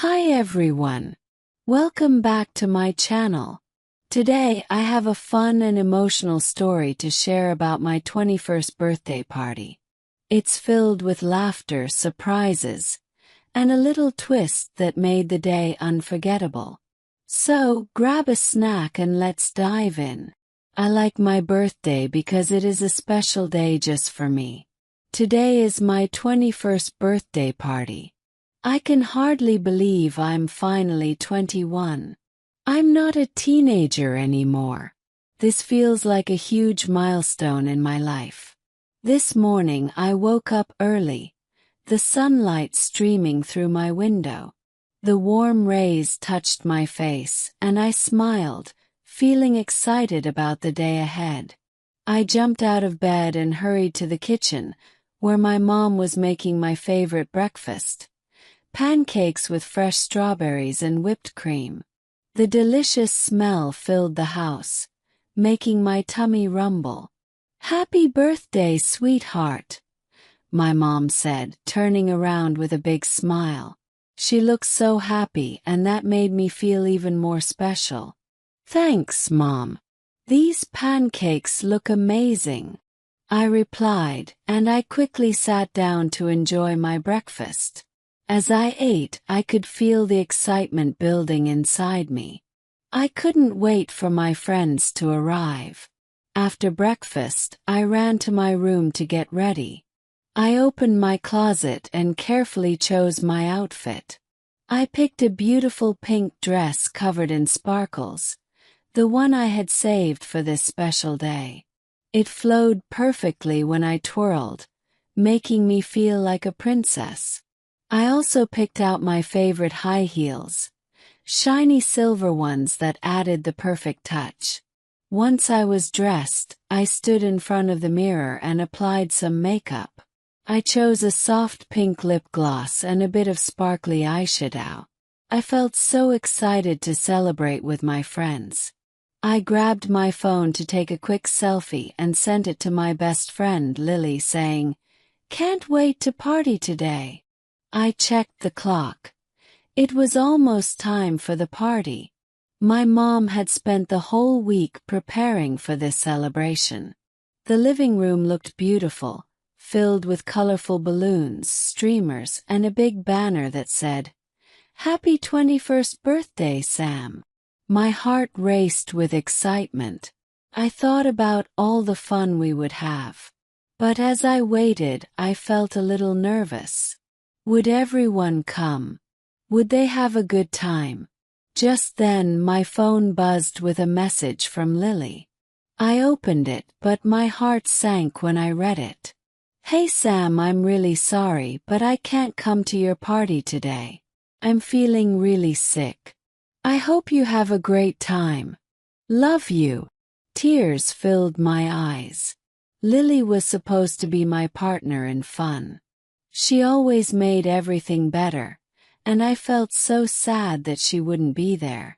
Hi everyone. Welcome back to my channel. Today I have a fun and emotional story to share about my 21st birthday party. It's filled with laughter, surprises, and a little twist that made the day unforgettable. So, grab a snack and let's dive in. I like my birthday because it is a special day just for me. Today is my 21st birthday party. I can hardly believe I'm finally 21. I'm not a teenager anymore. This feels like a huge milestone in my life. This morning I woke up early, the sunlight streaming through my window. The warm rays touched my face, and I smiled, feeling excited about the day ahead. I jumped out of bed and hurried to the kitchen, where my mom was making my favorite breakfast. Pancakes with fresh strawberries and whipped cream. The delicious smell filled the house, making my tummy rumble. "Happy birthday, sweetheart," my mom said, turning around with a big smile. She looked so happy, and that made me feel even more special. "Thanks, Mom. These pancakes look amazing," I replied, and I quickly sat down to enjoy my breakfast. As I ate, I could feel the excitement building inside me. I couldn't wait for my friends to arrive. After breakfast, I ran to my room to get ready. I opened my closet and carefully chose my outfit. I picked a beautiful pink dress covered in sparkles, the one I had saved for this special day. It flowed perfectly when I twirled, making me feel like a princess. I also picked out my favorite high heels, shiny silver ones that added the perfect touch. Once I was dressed, I stood in front of the mirror and applied some makeup. I chose a soft pink lip gloss and a bit of sparkly eyeshadow. I felt so excited to celebrate with my friends. I grabbed my phone to take a quick selfie and sent it to my best friend Lily, saying, "Can't wait to party today." I checked the clock. It was almost time for the party. My mom had spent the whole week preparing for this celebration. The living room looked beautiful, filled with colorful balloons, streamers, and a big banner that said, "Happy 21st birthday, Sam." My heart raced with excitement. I thought about all the fun we would have. But as I waited, I felt a little nervous. Would everyone come? Would they have a good time? Just then my phone buzzed with a message from Lily. I opened it, but my heart sank when I read it. "Hey Sam, I'm really sorry, but I can't come to your party today. I'm feeling really sick. I hope you have a great time. Love you." Tears filled my eyes. Lily was supposed to be my partner in fun. She always made everything better, and I felt so sad that she wouldn't be there.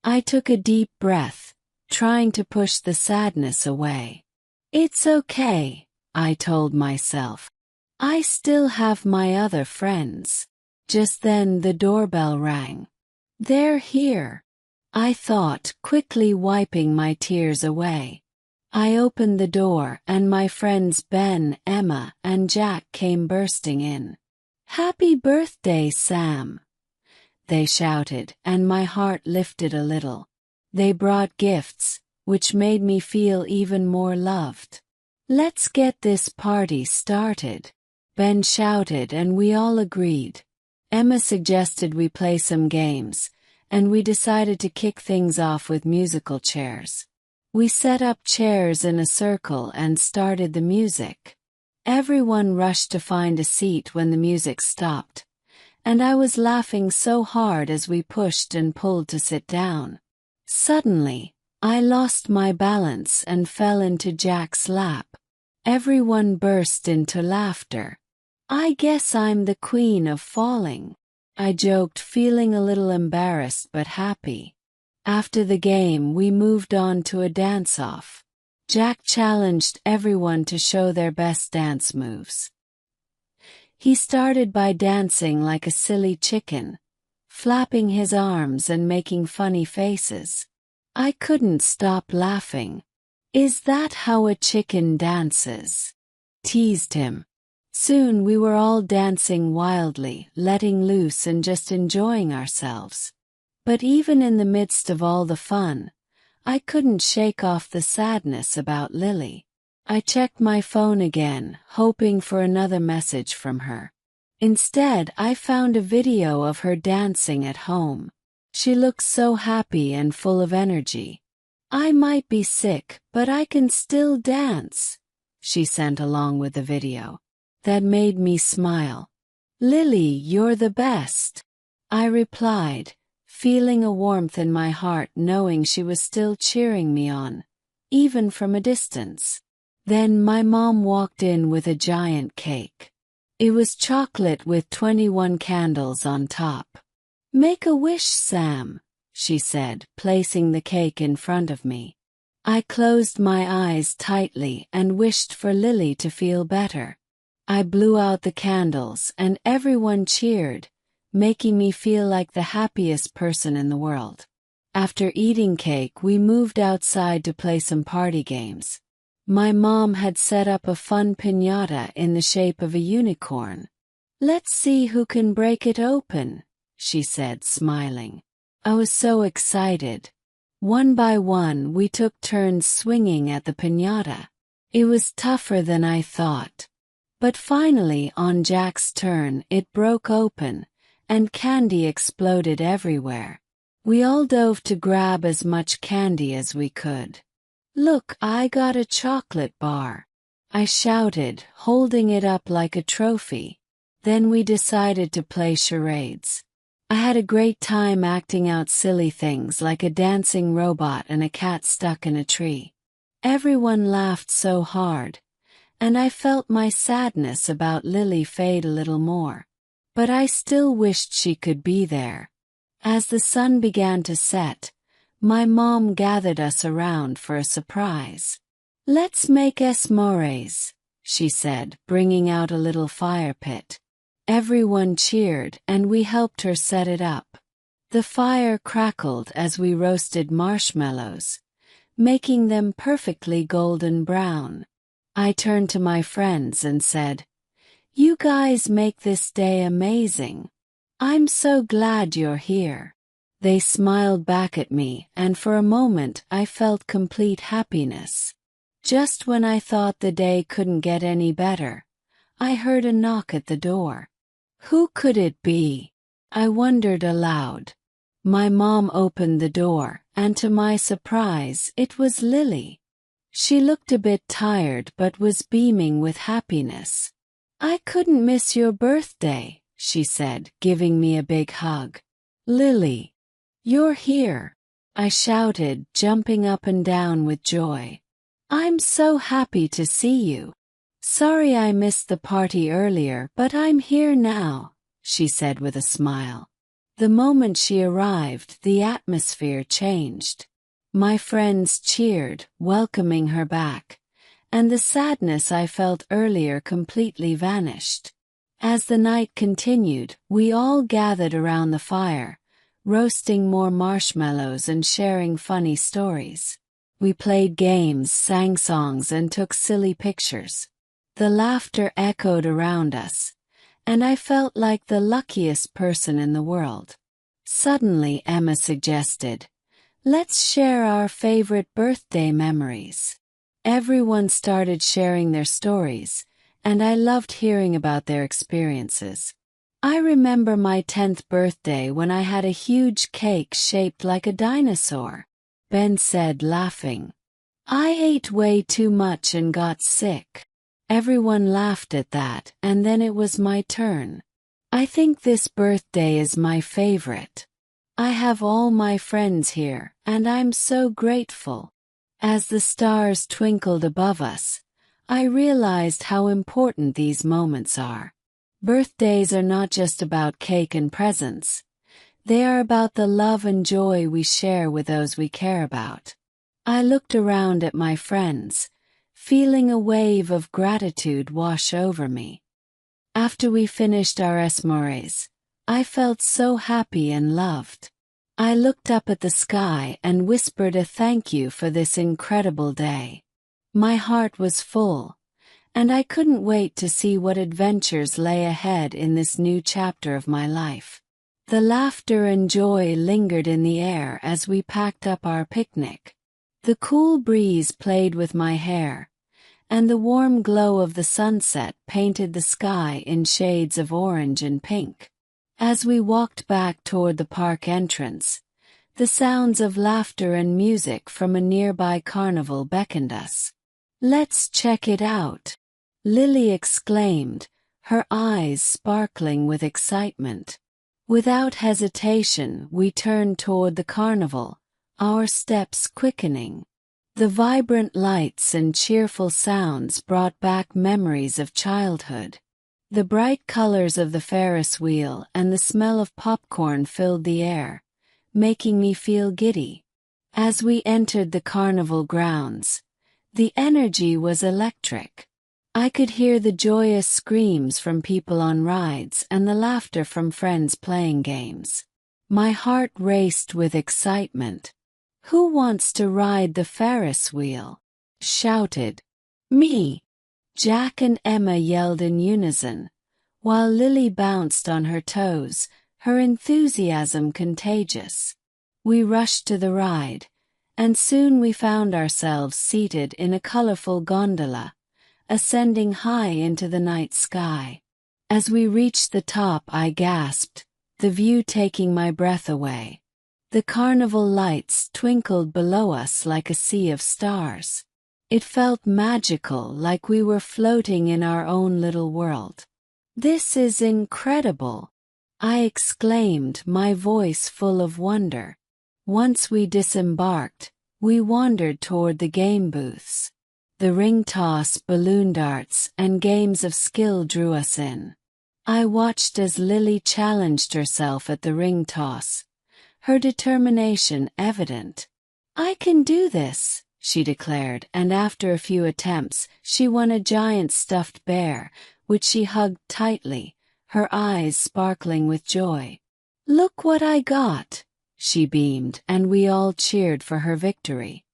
I took a deep breath, trying to push the sadness away. "It's okay," I told myself. "I still have my other friends." Just then the doorbell rang. "They're here," I thought, quickly wiping my tears away. I opened the door, and my friends Ben, Emma, and Jack came bursting in. "Happy birthday, Sam," they shouted, and my heart lifted a little. They brought gifts, which made me feel even more loved. "Let's get this party started," Ben shouted, and we all agreed. Emma suggested we play some games, and we decided to kick things off with musical chairs. We set up chairs in a circle and started the music. Everyone rushed to find a seat when the music stopped, and I was laughing so hard as we pushed and pulled to sit down. Suddenly, I lost my balance and fell into Jack's lap. Everyone burst into laughter. "I guess I'm the queen of falling," I joked, feeling a little embarrassed but happy. After the game, we moved on to a dance-off. Jack challenged everyone to show their best dance moves. He started by dancing like a silly chicken, flapping his arms and making funny faces. I couldn't stop laughing. "Is that how a chicken dances?" teased him. Soon we were all dancing wildly, letting loose and just enjoying ourselves. But even in the midst of all the fun, I couldn't shake off the sadness about Lily. I checked my phone again, hoping for another message from her. Instead, I found a video of her dancing at home. She looked so happy and full of energy. "I might be sick, but I can still dance," she sent along with the video. That made me smile. "Lily, you're the best," I replied, feeling a warmth in my heart knowing she was still cheering me on, even from a distance. Then my mom walked in with a giant cake. It was chocolate with 21 candles on top. "Make a wish, Sam," she said, placing the cake in front of me. I closed my eyes tightly and wished for Lily to feel better. I blew out the candles and everyone cheered, making me feel like the happiest person in the world. After eating cake, we moved outside to play some party games. My mom had set up a fun piñata in the shape of a unicorn. "Let's see who can break it open," she said, smiling. I was so excited. One by one, we took turns swinging at the piñata. It was tougher than I thought. But finally, on Jack's turn, it broke open, and candy exploded everywhere. We all dove to grab as much candy as we could. "Look, I got a chocolate bar," I shouted, holding it up like a trophy. Then we decided to play charades. I had a great time acting out silly things like a dancing robot and a cat stuck in a tree. Everyone laughed so hard, and I felt my sadness about Lily fade a little more. But I still wished she could be there. As the sun began to set, my mom gathered us around for a surprise. "Let's make s'mores," she said, bringing out a little fire pit. Everyone cheered and we helped her set it up. The fire crackled as we roasted marshmallows, making them perfectly golden brown. I turned to my friends and said, "You guys make this day amazing. I'm so glad you're here." They smiled back at me, and for a moment I felt complete happiness. Just when I thought the day couldn't get any better, I heard a knock at the door. Who could it be? I wondered aloud. My mom opened the door, and to my surprise, it was Lily. She looked a bit tired but was beaming with happiness. "I couldn't miss your birthday," she said, giving me a big hug. "Lily, you're here," I shouted, jumping up and down with joy. "I'm so happy to see you. Sorry I missed the party earlier, but I'm here now," she said with a smile. The moment she arrived, the atmosphere changed. My friends cheered, welcoming her back, and the sadness I felt earlier completely vanished. As the night continued, we all gathered around the fire, roasting more marshmallows and sharing funny stories. We played games, sang songs, and took silly pictures. The laughter echoed around us, and I felt like the luckiest person in the world. Suddenly, Emma suggested, "Let's share our favorite birthday memories." Everyone started sharing their stories, and I loved hearing about their experiences. I remember my 10th birthday when I had a huge cake shaped like a dinosaur, Ben said, laughing. "I ate way too much and got sick." Everyone laughed at that, and then it was my turn. I think this birthday is my favorite. I have all my friends here, and I'm so grateful. As the stars twinkled above us, I realized how important these moments are. Birthdays are not just about cake and presents. They are about the love and joy we share with those we care about. I looked around at my friends, feeling a wave of gratitude wash over me. After we finished our s'mores, I felt so happy and loved. I looked up at the sky and whispered a thank you for this incredible day. My heart was full, and I couldn't wait to see what adventures lay ahead in this new chapter of my life. The laughter and joy lingered in the air as we packed up our picnic. The cool breeze played with my hair, and the warm glow of the sunset painted the sky in shades of orange and pink. As we walked back toward the park entrance, the sounds of laughter and music from a nearby carnival beckoned us. "Let's check it out," Lily exclaimed, her eyes sparkling with excitement. Without hesitation, we turned toward the carnival, our steps quickening. The vibrant lights and cheerful sounds brought back memories of childhood. The bright colors of the Ferris wheel and the smell of popcorn filled the air, making me feel giddy. As we entered the carnival grounds, the energy was electric. I could hear the joyous screams from people on rides and the laughter from friends playing games. My heart raced with excitement. "Who wants to ride the Ferris wheel?" shouted. "Me!" Jack and Emma yelled in unison, while Lily bounced on her toes, her enthusiasm contagious. We rushed to the ride, and soon we found ourselves seated in a colorful gondola, ascending high into the night sky. As we reached the top, I gasped, the view taking my breath away. The carnival lights twinkled below us like a sea of stars. It felt magical, like we were floating in our own little world. "This is incredible!" I exclaimed, my voice full of wonder. Once we disembarked, we wandered toward the game booths. The ring toss, balloon darts, and games of skill drew us in. I watched as Lily challenged herself at the ring toss, her determination evident. "I can do this," she declared, and after a few attempts, she won a giant stuffed bear, which she hugged tightly, her eyes sparkling with joy. "Look what I got," she beamed, and we all cheered for her victory.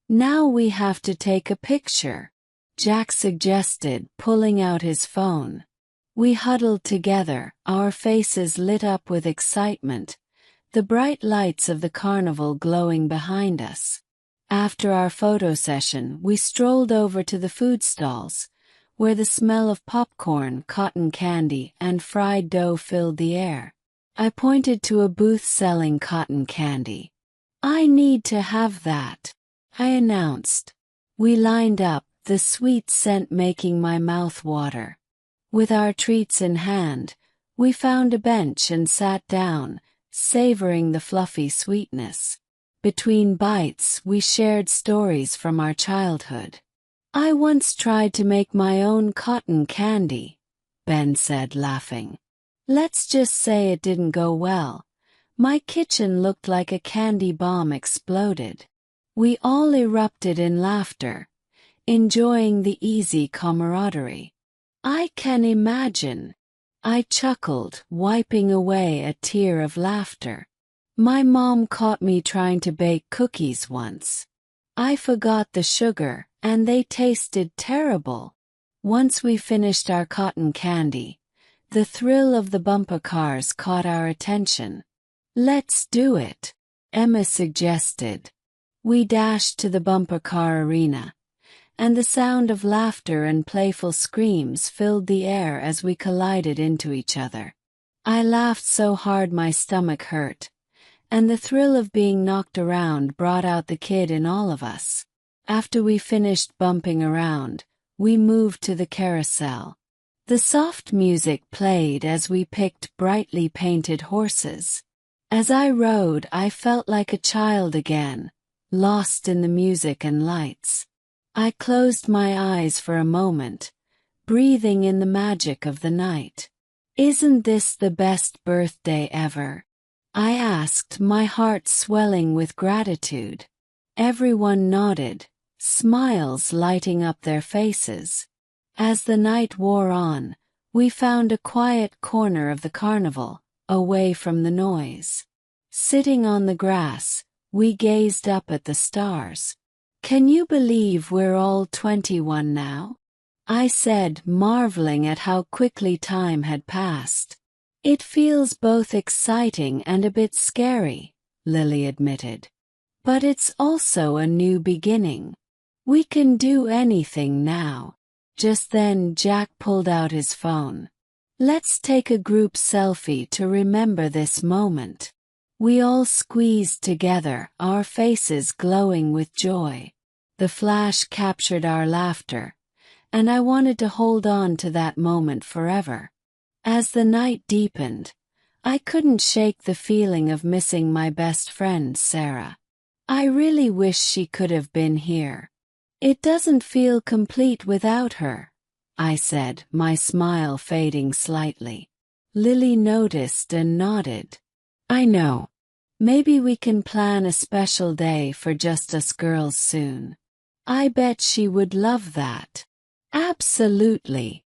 "Now we have to take a picture," Jack suggested, pulling out his phone. We huddled together, our faces lit up with excitement, the bright lights of the carnival glowing behind us. After our photo session, we strolled over to the food stalls, where the smell of popcorn, cotton candy, and fried dough filled the air. I pointed to a booth selling cotton candy. "I need to have that," I announced. We lined up, the sweet scent making my mouth water. With our treats in hand, we found a bench and sat down, savoring the fluffy sweetness. Between bites, we shared stories from our childhood. "I once tried to make my own cotton candy," Ben said, laughing. "Let's just say it didn't go well. My kitchen looked like a candy bomb exploded." We all erupted in laughter, enjoying the easy camaraderie. "I can imagine," I chuckled, wiping away a tear of laughter. "My mom caught me trying to bake cookies once. I forgot the sugar, and they tasted terrible." Once we finished our cotton candy, the thrill of the bumper cars caught our attention. "Let's do it," Emma suggested. We dashed to the bumper car arena, and the sound of laughter and playful screams filled the air as we collided into each other. I laughed so hard my stomach hurt, and the thrill of being knocked around brought out the kid in all of us. After we finished bumping around, we moved to the carousel. The soft music played as we picked brightly painted horses. As I rode, I felt like a child again, lost in the music and lights. I closed my eyes for a moment, breathing in the magic of the night. "Isn't this the best birthday ever?" I asked, my heart swelling with gratitude. Everyone nodded, smiles lighting up their faces. As the night wore on, we found a quiet corner of the carnival, away from the noise. Sitting on the grass, we gazed up at the stars. "Can you believe we're all 21 now?" I said, marveling at how quickly time had passed. "It feels both exciting and a bit scary," Lily admitted. "But it's also a new beginning. We can do anything now." Just then Jack pulled out his phone. "Let's take a group selfie to remember this moment." We all squeezed together, our faces glowing with joy. The flash captured our laughter, and I wanted to hold on to that moment forever. As the night deepened, I couldn't shake the feeling of missing my best friend, Sarah. I really wish she could have been here. "It doesn't feel complete without her," I said, my smile fading slightly. Lily noticed and nodded. "I know. Maybe we can plan a special day for just us girls soon." I bet she would love that. "Absolutely,"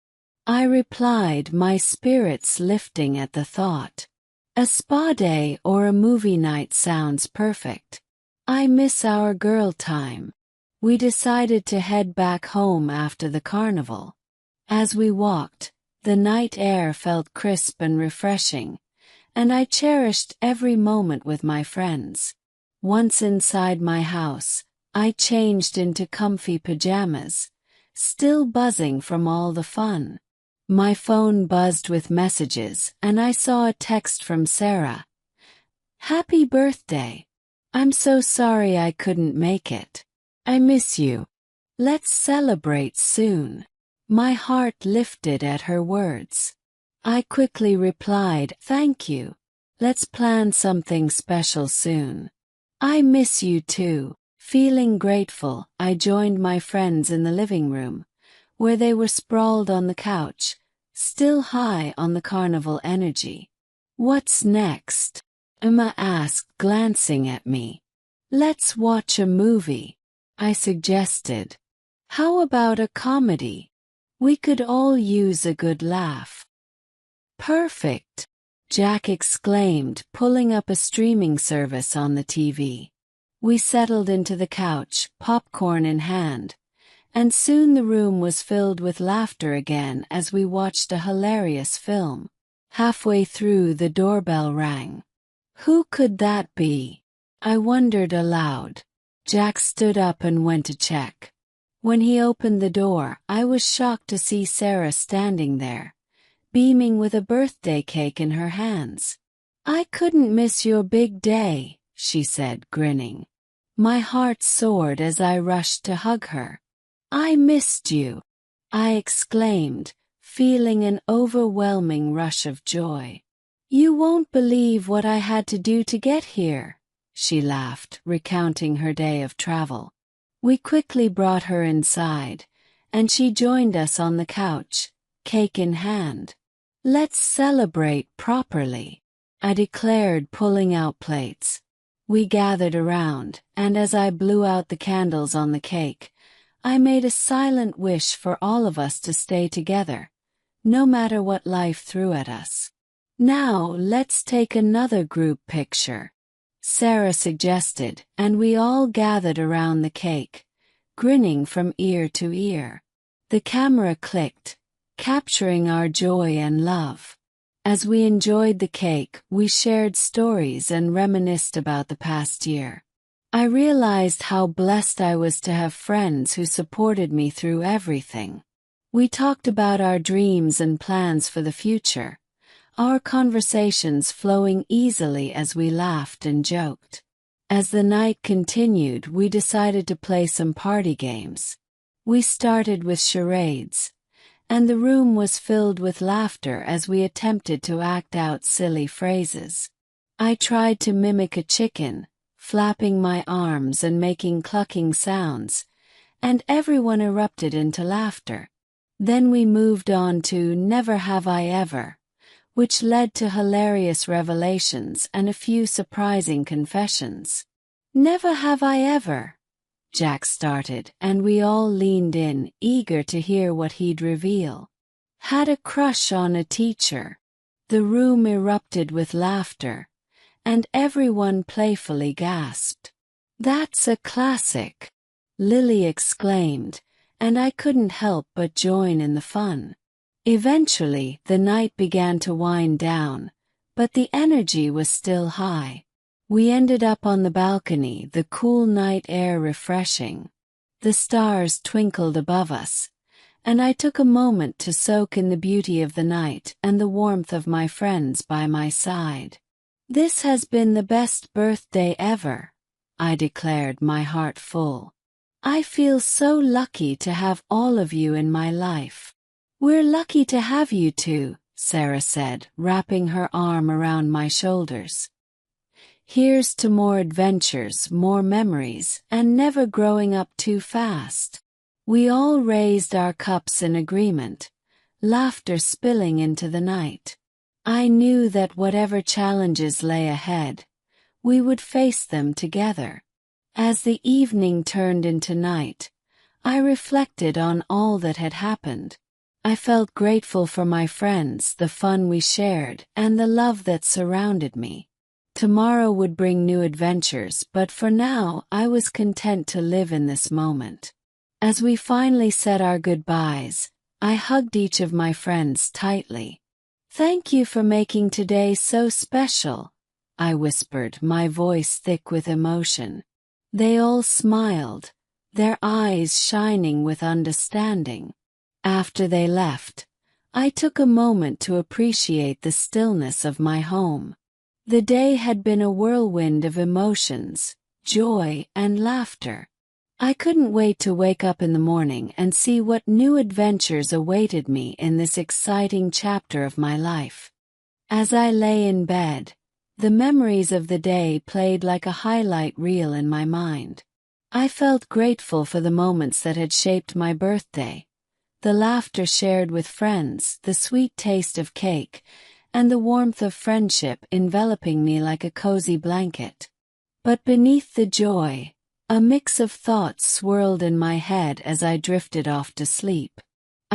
I replied, my spirits lifting at the thought. A spa day or a movie night sounds perfect. I miss our girl time. We decided to head back home after the carnival. As we walked, the night air felt crisp and refreshing, and I cherished every moment with my friends. Once inside my house, I changed into comfy pajamas, still buzzing from all the fun. My phone buzzed with messages, and I saw a text from Sarah. "Happy birthday. I'm so sorry I couldn't make it. I miss you. Let's celebrate soon." My heart lifted at her words. I quickly replied, "Thank you. Let's plan something special soon." "I miss you too." Feeling grateful, I joined my friends in the living room, where they were sprawled on the couch, still high on the carnival energy. "What's next?" Emma asked, glancing at me. "Let's watch a movie," I suggested. "How about a comedy? We could all use a good laugh." "Perfect," Jack exclaimed, pulling up a streaming service on the TV. We settled into the couch, popcorn in hand, and soon the room was filled with laughter again as we watched a hilarious film. Halfway through, the doorbell rang. Who could that be? I wondered aloud. Jack stood up and went to check. When he opened the door, I was shocked to see Sarah standing there, beaming with a birthday cake in her hands. "I couldn't miss your big day," she said, grinning. My heart soared as I rushed to hug her. "I missed you," I exclaimed, feeling an overwhelming rush of joy. "You won't believe what I had to do to get here," she laughed, recounting her day of travel. We quickly brought her inside, and she joined us on the couch, cake in hand. "Let's celebrate properly," I declared, pulling out plates. We gathered around, and as I blew out the candles on the cake, I made a silent wish for all of us to stay together, no matter what life threw at us. "Now let's take another group picture," Sarah suggested, and we all gathered around the cake, grinning from ear to ear. The camera clicked, capturing our joy and love. As we enjoyed the cake, we shared stories and reminisced about the past year. I realized how blessed I was to have friends who supported me through everything. We talked about our dreams and plans for the future, our conversations flowing easily as we laughed and joked. As the night continued, we decided to play some party games. We started with charades, and the room was filled with laughter as we attempted to act out silly phrases. I tried to mimic a chicken, flapping my arms and making clucking sounds, and everyone erupted into laughter. Then we moved on to Never Have I Ever, which led to hilarious revelations and a few surprising confessions. "Never have I ever," Jack started, and we all leaned in, eager to hear what he'd reveal. "Had a crush on a teacher." The room erupted with laughter, and everyone playfully gasped. "That's a classic!" Lily exclaimed, and I couldn't help but join in the fun. Eventually, the night began to wind down, but the energy was still high. We ended up on the balcony, the cool night air refreshing. The stars twinkled above us, and I took a moment to soak in the beauty of the night and the warmth of my friends by my side. "This has been the best birthday ever," I declared, my heart full. "I feel so lucky to have all of you in my life." "We're lucky to have you too," Sarah said, wrapping her arm around my shoulders. "Here's to more adventures, more memories, and never growing up too fast." We all raised our cups in agreement, laughter spilling into the night. I knew that whatever challenges lay ahead, we would face them together. As the evening turned into night, I reflected on all that had happened. I felt grateful for my friends, the fun we shared, and the love that surrounded me. Tomorrow would bring new adventures, but for now I was content to live in this moment. As we finally said our goodbyes, I hugged each of my friends tightly. "Thank you for making today so special," I whispered, my voice thick with emotion. They all smiled, their eyes shining with understanding. After they left, I took a moment to appreciate the stillness of my home. The day had been a whirlwind of emotions, joy, and laughter. I couldn't wait to wake up in the morning and see what new adventures awaited me in this exciting chapter of my life. As I lay in bed, the memories of the day played like a highlight reel in my mind. I felt grateful for the moments that had shaped my birthday, the laughter shared with friends, the sweet taste of cake, and the warmth of friendship enveloping me like a cozy blanket. But beneath the joy, a mix of thoughts swirled in my head as I drifted off to sleep.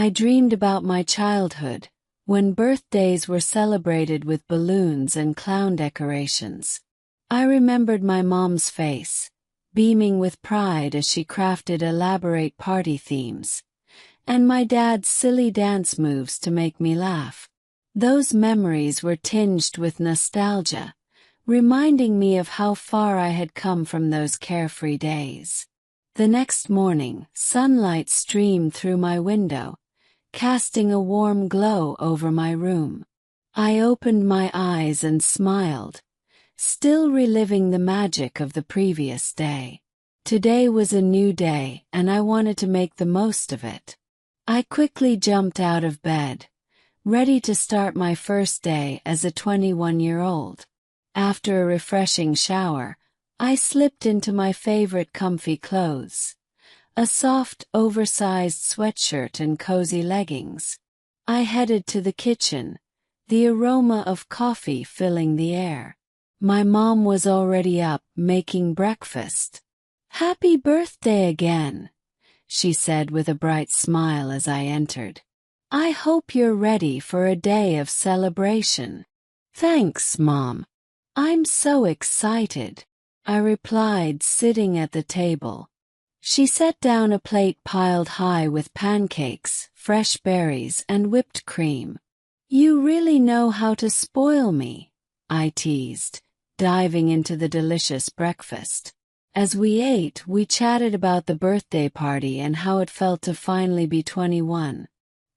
I dreamed about my childhood, when birthdays were celebrated with balloons and clown decorations. I remembered my mom's face, beaming with pride as she crafted elaborate party themes, and my dad's silly dance moves to make me laugh. Those memories were tinged with nostalgia, reminding me of how far I had come from those carefree days. The next morning, sunlight streamed through my window, casting a warm glow over my room. I opened my eyes and smiled, still reliving the magic of the previous day. Today was a new day, and I wanted to make the most of it. I quickly jumped out of bed, ready to start my first day as a 21-year-old. After a refreshing shower, I slipped into my favorite comfy clothes, a soft, oversized sweatshirt and cozy leggings. I headed to the kitchen, the aroma of coffee filling the air. My mom was already up, making breakfast. "Happy birthday again," she said with a bright smile as I entered. "I hope you're ready for a day of celebration." "Thanks, Mom. I'm so excited," I replied, sitting at the table. She set down a plate piled high with pancakes, fresh berries, and whipped cream. "You really know how to spoil me," I teased, diving into the delicious breakfast. As we ate, we chatted about the birthday party and how it felt to finally be 21.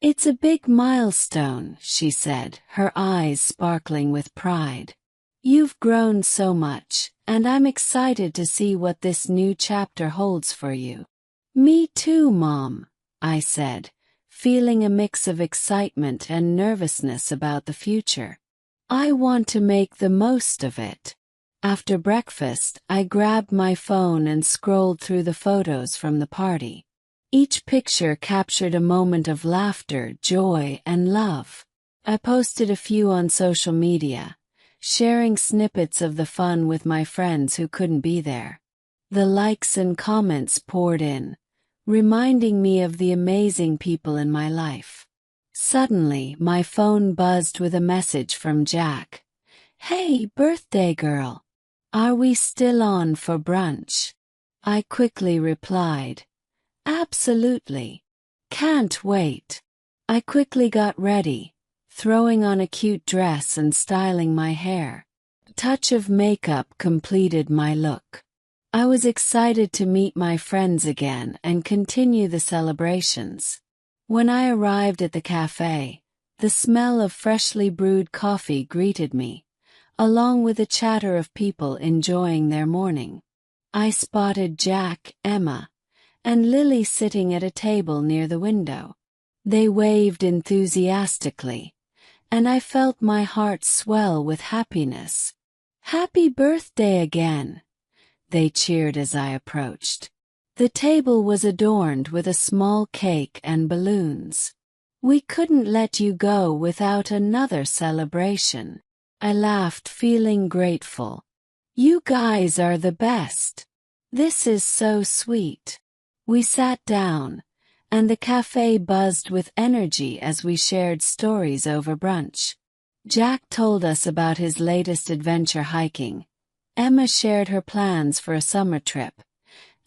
"It's a big milestone," she said, her eyes sparkling with pride. "You've grown so much, and I'm excited to see what this new chapter holds for you." "Me too, Mom," I said, feeling a mix of excitement and nervousness about the future. "I want to make the most of it." After breakfast, I grabbed my phone and scrolled through the photos from the party. Each picture captured a moment of laughter, joy, and love. I posted a few on social media, sharing snippets of the fun with my friends who couldn't be there. The likes and comments poured in, reminding me of the amazing people in my life. Suddenly, my phone buzzed with a message from Jack. "Hey, birthday girl. Are we still on for brunch?" I quickly replied, "Absolutely. Can't wait." I quickly got ready, throwing on a cute dress and styling my hair. A touch of makeup completed my look. I was excited to meet my friends again and continue the celebrations. When I arrived at the cafe, the smell of freshly brewed coffee greeted me, along with a chatter of people enjoying their morning. I spotted Jack, Emma, and Lily sitting at a table near the window. They waved enthusiastically, and I felt my heart swell with happiness. "Happy birthday again!" they cheered as I approached. The table was adorned with a small cake and balloons. "We couldn't let you go without another celebration." I laughed, feeling grateful. "You guys are the best. This is so sweet." We sat down, and the cafe buzzed with energy as we shared stories over brunch. Jack told us about his latest adventure hiking. Emma shared her plans for a summer trip,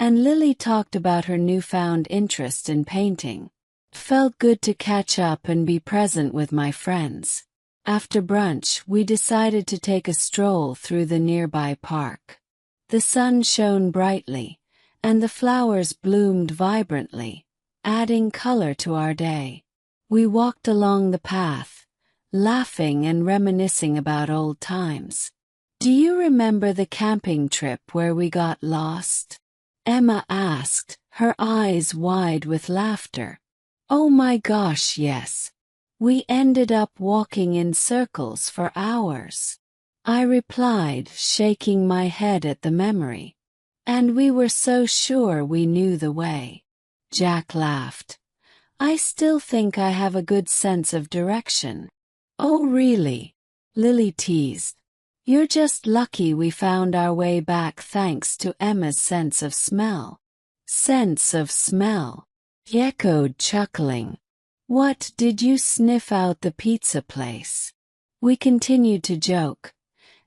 and Lily talked about her newfound interest in painting. It felt good to catch up and be present with my friends. After brunch, we decided to take a stroll through the nearby park. The sun shone brightly, and the flowers bloomed vibrantly, adding color to our day. We walked along the path, laughing and reminiscing about old times. "Do you remember the camping trip where we got lost?" Emma asked, her eyes wide with laughter. "Oh my gosh, yes. We ended up walking in circles for hours." I replied, shaking my head at the memory. "And we were so sure we knew the way." Jack laughed. "I still think I have a good sense of direction." "Oh really?" Lily teased. "You're just lucky we found our way back thanks to Emma's sense of smell." "Sense of smell," he echoed, chuckling. "What, did you sniff out the pizza place?" We continued to joke,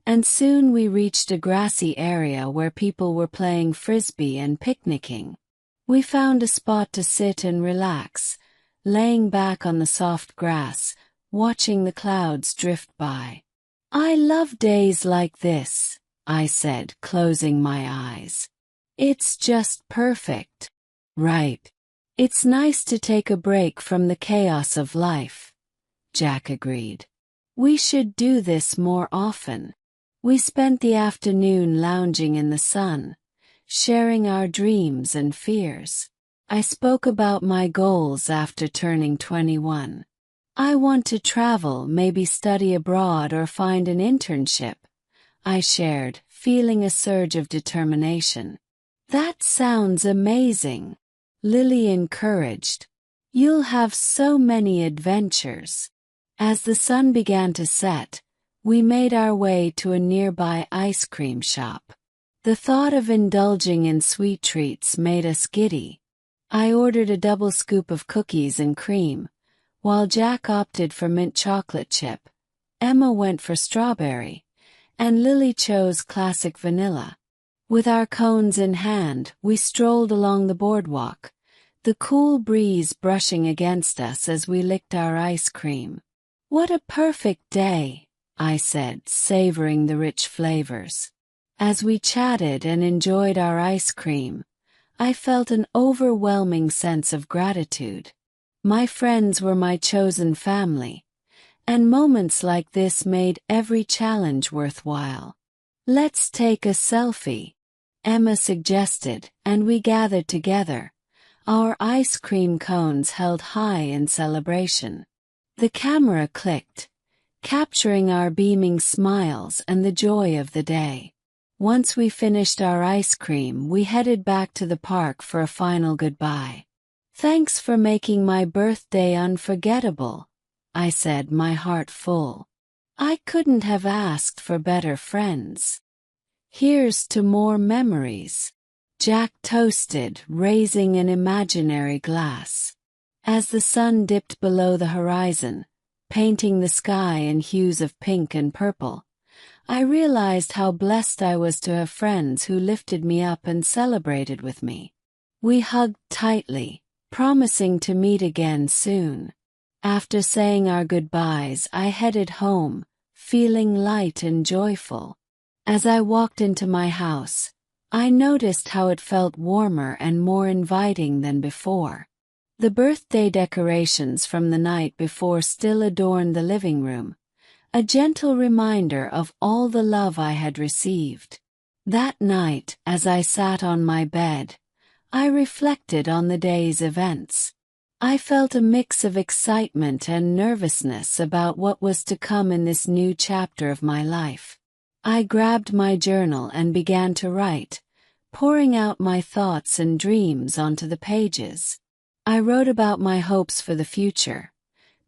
and soon we reached a grassy area where people were playing frisbee and picnicking. We found a spot to sit and relax, laying back on the soft grass, watching the clouds drift by. "I love days like this," I said, closing my eyes. "It's just perfect." "Right. It's nice to take a break from the chaos of life," Jack agreed. "We should do this more often." We spent the afternoon lounging in the sun, sharing our dreams and fears. I spoke about my goals after turning 21. "I want to travel, maybe study abroad or find an internship," I shared, feeling a surge of determination. "That sounds amazing," Lily encouraged. "You'll have so many adventures." As the sun began to set, we made our way to a nearby ice cream shop. The thought of indulging in sweet treats made us giddy. I ordered a double scoop of cookies and cream, while Jack opted for mint chocolate chip. Emma went for strawberry, and Lily chose classic vanilla. With our cones in hand, we strolled along the boardwalk, the cool breeze brushing against us as we licked our ice cream. "What a perfect day," I said, savoring the rich flavors. As we chatted and enjoyed our ice cream, I felt an overwhelming sense of gratitude. My friends were my chosen family, and moments like this made every challenge worthwhile. "Let's take a selfie," Emma suggested, and we gathered together, our ice cream cones held high in celebration. The camera clicked, capturing our beaming smiles and the joy of the day. Once we finished our ice cream, we headed back to the park for a final goodbye. "Thanks for making my birthday unforgettable," I said, my heart full. "I couldn't have asked for better friends." "Here's to more memories," Jack toasted, raising an imaginary glass. As the sun dipped below the horizon, painting the sky in hues of pink and purple, I realized how blessed I was to have friends who lifted me up and celebrated with me. We hugged tightly, promising to meet again soon. After saying our goodbyes, I headed home, feeling light and joyful. As I walked into my house, I noticed how it felt warmer and more inviting than before. The birthday decorations from the night before still adorned the living room, a gentle reminder of all the love I had received. That night, as I sat on my bed, I reflected on the day's events. I felt a mix of excitement and nervousness about what was to come in this new chapter of my life. I grabbed my journal and began to write, pouring out my thoughts and dreams onto the pages. I wrote about my hopes for the future,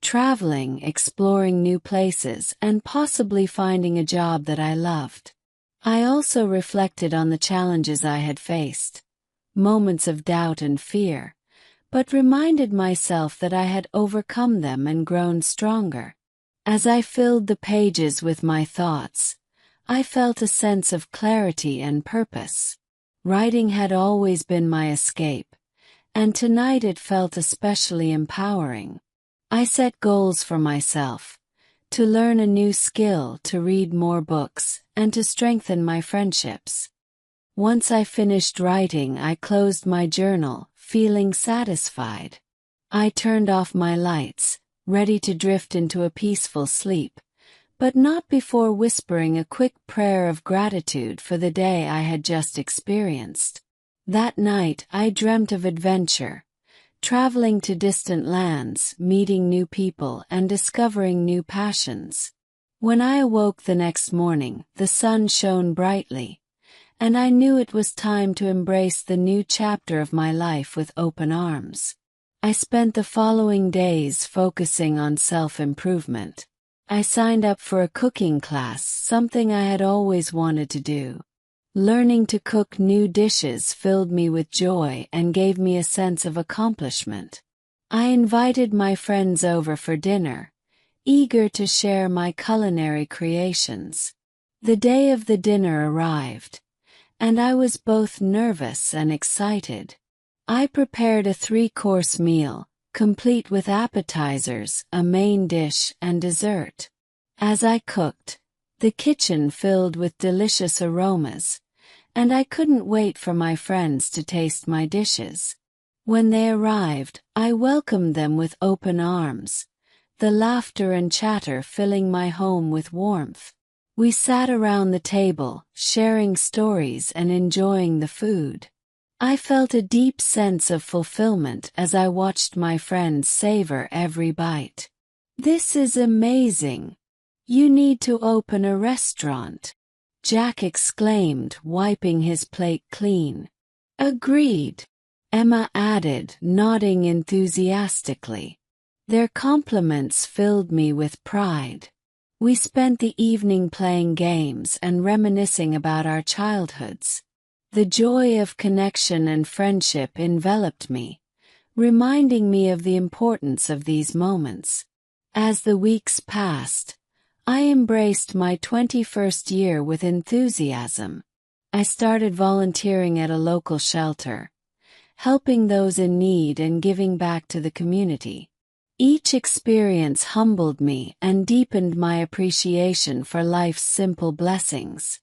traveling, exploring new places, and possibly finding a job that I loved. I also reflected on the challenges I had faced, moments of doubt and fear, but reminded myself that I had overcome them and grown stronger. As I filled the pages with my thoughts, I felt a sense of clarity and purpose. Writing had always been my escape, and tonight it felt especially empowering. I set goals for myself, to learn a new skill, to read more books, and to strengthen my friendships. Once I finished writing, I closed my journal, feeling satisfied. I turned off my lights, ready to drift into a peaceful sleep, but not before whispering a quick prayer of gratitude for the day I had just experienced. That night I dreamt of adventure, traveling to distant lands, meeting new people, and discovering new passions. When I awoke the next morning, the sun shone brightly, and I knew it was time to embrace the new chapter of my life with open arms. I spent the following days focusing on self-improvement. I signed up for a cooking class, something I had always wanted to do. Learning to cook new dishes filled me with joy and gave me a sense of accomplishment. I invited my friends over for dinner, eager to share my culinary creations. The day of the dinner arrived, and I was both nervous and excited. I prepared a 3-course meal, complete with appetizers, a main dish, and dessert. As I cooked, the kitchen filled with delicious aromas, and I couldn't wait for my friends to taste my dishes. When they arrived, I welcomed them with open arms, the laughter and chatter filling my home with warmth. We sat around the table, sharing stories and enjoying the food. I felt a deep sense of fulfillment as I watched my friends savor every bite. "This is amazing. You need to open a restaurant," Jack exclaimed, wiping his plate clean. "Agreed," Emma added, nodding enthusiastically. Their compliments filled me with pride. We spent the evening playing games and reminiscing about our childhoods. The joy of connection and friendship enveloped me, reminding me of the importance of these moments. As the weeks passed, I embraced my 21st year with enthusiasm. I started volunteering at a local shelter, helping those in need and giving back to the community. Each experience humbled me and deepened my appreciation for life's simple blessings.